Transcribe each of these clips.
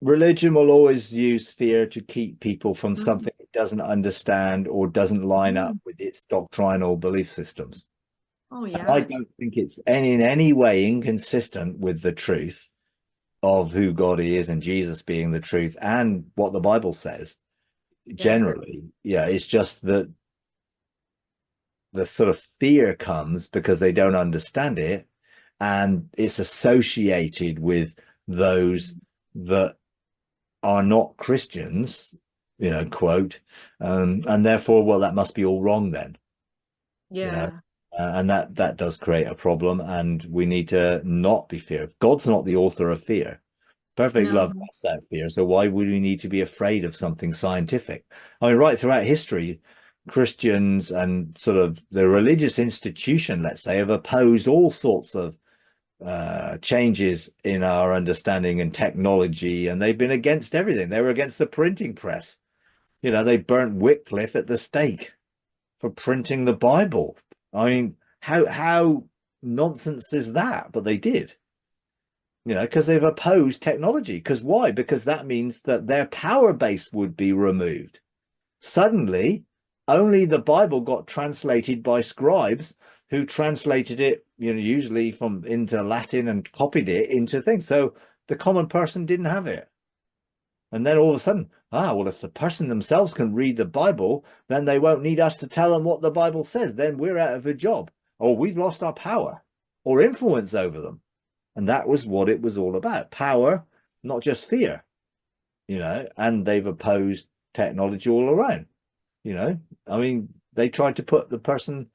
religion will always use fear to keep people from Mm, something it doesn't understand or doesn't line up mm. with its doctrinal belief systems. Oh And I yeah. don't think it's in any way inconsistent with the truth of who God is and Jesus being the truth and what the Bible says Yeah. generally. Yeah, it's just that the sort of fear comes because they don't understand it, and it's associated with those Mm. that are not Christians, quote, and therefore, well, that must be all wrong then, you know, Yeah. and that does create a problem, and we need to not be fear. God's not the author of fear. Perfect love No. casts out fear. So why would we need to be afraid of something scientific? I mean, right throughout history, Christians and sort of the religious institution, let's say, have opposed all sorts of changes in our understanding and technology, and they've been against everything. They were against the printing press. They burnt Wycliffe at the stake for printing the Bible. I mean, how nonsense is that? But they did, because they've opposed technology. Because why? Because that means that their power base would be removed. Suddenly, only the Bible got translated by scribes who translated it, usually from into Latin and copied it into things. So the common person didn't have it. And then all of a sudden, well, if the person themselves can read the Bible, then they won't need us to tell them what the Bible says. Then we're out of a job, or we've lost our power or influence over them. And that was what it was all about. Power, not just fear, and they've opposed technology all around. I mean, they tried to put the person,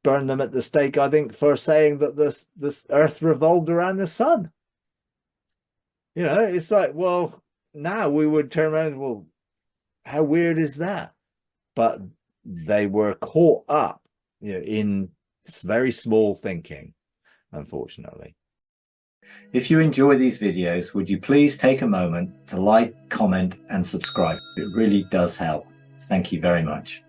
burn them at the stake, I think, for saying that this earth revolved around the sun. It's like, well, now we would turn around, well, how weird is that? But they were caught up, in very small thinking, unfortunately. If you enjoy these videos, would you please take a moment to like, comment, and subscribe? It really does help. Thank you very much.